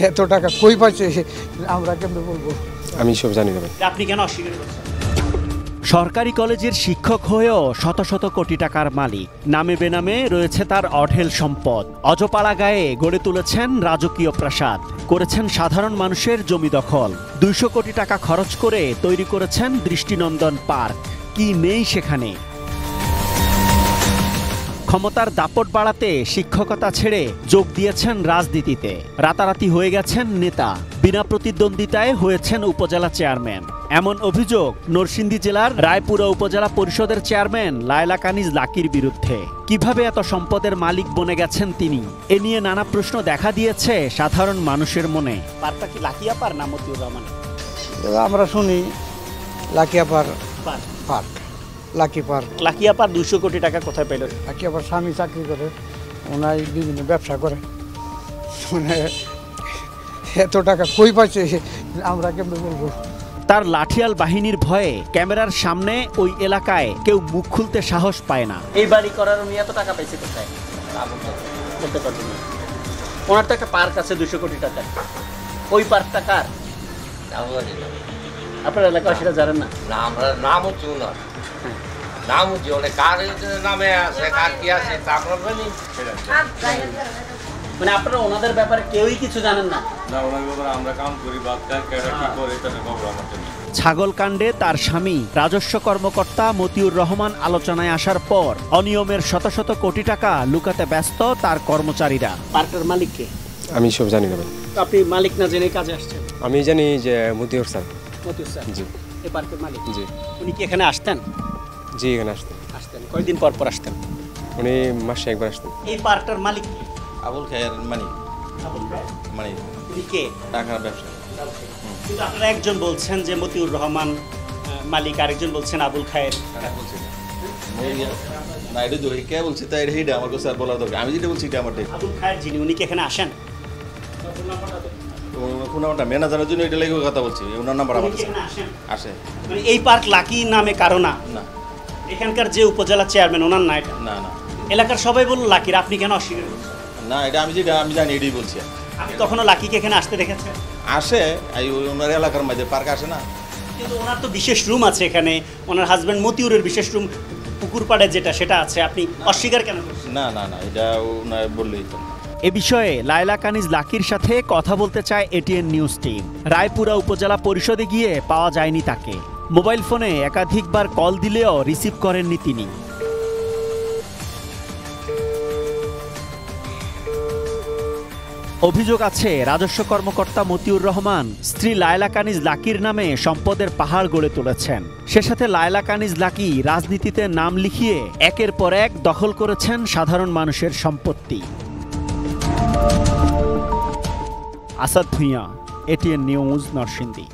এত টাকা কই পাচ্ছে আমরা কেমনে বলবো? আমি সব জানি না। আপনি কেন অস্বীকার করছেন? সরকারি কলেজের শিক্ষক হয়েও শত শত কোটি টাকার মালিক, নামে বেনামে রয়েছে তার অঢেল সম্পদ। অজপাড়া গায়ে গড়ে তুলেছেন রাজকীয় প্রাসাদ, করেছেন সাধারণ মানুষের জমি দখল, 200 কোটি টাকা খরচ করে তৈরি করেছেন দৃষ্টিনন্দন পার্ক। কি নেই সেখানে? ক্ষমতার দাপট বাড়াতে শিক্ষকতা ছেড়ে যোগ দিয়েছেন রাজনীতিতে, রাতারাতি হয়ে গেছেন নেতা, বিনা প্রতিদ্বন্দ্বিতায় হয়েছেন উপজেলা চেয়ারম্যান। এমন অভিযোগ নরসিংদী জেলার রায়পুরা উপজেলা পরিষদের চেয়ারম্যান লায়লা কানিজ লাকির বিরুদ্ধে। কিভাবে এত সম্পদের মালিক বনে গেছেন তিনি? এ নিয়ে নানা প্রশ্ন দেখা দিয়েছে সাধারণ মানুষের মনে। পার্কটা কি লাকিয়া পার না মতিউর রহমান? আমরা শুনি লাকিয়াপার পার্ক। Park, lucky park. লাকিয়া পার 200 কোটি টাকা কোথায় পেল? লাকিয়াপার স্বামী চাকরি করে, ওনাই বিভিন্ন ব্যবসা করে, মানে এত টাকা কই পাচ্ছে আমরা কেমনে বলবো? তার লাঠিয়াল বাহিনীর ভয়ে ক্যামেরার সামনে ওই এলাকায় কেউ মুখ খুলতে সাহস পায় না। এই বাড়ি করার উনি এত টাকা পাইছে কোথায় বলতে পারবেন না। ওনার তো একটা পার্ক আছে 200 কোটি টাকা, ওই পার্কটা কার? আপনার এলাকা সেটা জানেন না? না, আমরা নাম হচ্ছে ওনার, নাম হচ্ছে অনেক কার নামে আছে, কার কি আছে তা আমরা জানি। মানে আপনারা ওনাদের ব্যাপারে কেউই কিছু জানেন না? না, ওনার ব্যাপারে আমরা কাম করি, বাদ কেডা কি করে তাদের খবর আমাদের নেই। ছাগলকাণ্ডে তার স্বামী রাজস্ব কর্মকর্তা মতিউর রহমান আলোচনায় আসার পর অনিয়মের শত শত কোটি টাকা লুকাতে ব্যস্ত তার কর্মচারীরা। পার্কের মালিক কে? আমি সব জানি না। আপনি মালিক না জেনে কাজে আসছেন? আমি জানি যে মতিউর স্যার। মতিউর স্যার? জি। এই পার্কের মালিক? জি। উনি কি এখানে আসতেন? জি, এখানে আসতেন। কয়দিন পর পর আসতেন? উনি মাসে একবার আসতেন। এই পার্কটার মালিক কে? আবুল খায়ের মালিক। মানে উনি কে? টাকার ব্যবসা। কিন্তু আপনারা একজন বলছেন যে মতিউর রহমান মালিক, আরেকজন বলছেন আবুল খায়ের। না, এটা জহি কে বলছি তাই এটা আমার কাছে আর বলার দরকার। আমি যেটা বলছি এটা আমার ঠিক। আবুল খায়ের যিনি, উনি কি এখানে আসেন? ফোন নাম্বারটা ম্যানেজারের জন্য এটা লেগে কথা বলছি, ওনার নাম্বার আমার কাছে আসে। মানে এই পার্ক লাকি নামে কারো না? না। এখানকার যে উপজেলা চেয়ারম্যান ওনার না এটা? না না। এলাকার সবাই বলল লাকির, আপনি কেন অস্বীকার করছেন? না, এটা আমি যেটা আমি জানি এটাই বলছি। আপনি কখনো লাকিকে এখানে আসতে দেখেছেন? আসে, এই ওনার এলাকার মধ্যে পার্ক আসে না। কিন্তু ওনার তো বিশেষ রুম আছে এখানে, ওনার হাজব্যান্ড মতিউরের বিশেষ রুম পুকুর পাড়ে যেটা, সেটা আছে, আপনি অস্বীকার কেন করছেন? না না না, এটা ওনার বললেই তো। এ বিষয়ে লায়লা কানিজ লাকির সাথে কথা বলতে চায় এটিএন নিউজ টিম। রায়পুরা উপজেলা পরিষদে গিয়ে পাওয়া যায়নি তাকে। মোবাইল ফোনে একাধিকবার কল দিলেও রিসিভ করেননি তিনি। অভিযোগ আছে রাজস্ব কর্মকর্তা মতিউর রহমান স্ত্রী লায়লা কানিজ লাকির নামে সম্পদের পাহাড় গড়ে তুলেছেন। সে সাথে লায়লা কানিজ লাকি রাজনীতিতে নাম লিখিয়ে একের পর এক দখল করেছেন সাধারণ মানুষের সম্পত্তি। Asad Bhuiyan, ATN news, Narsingdi.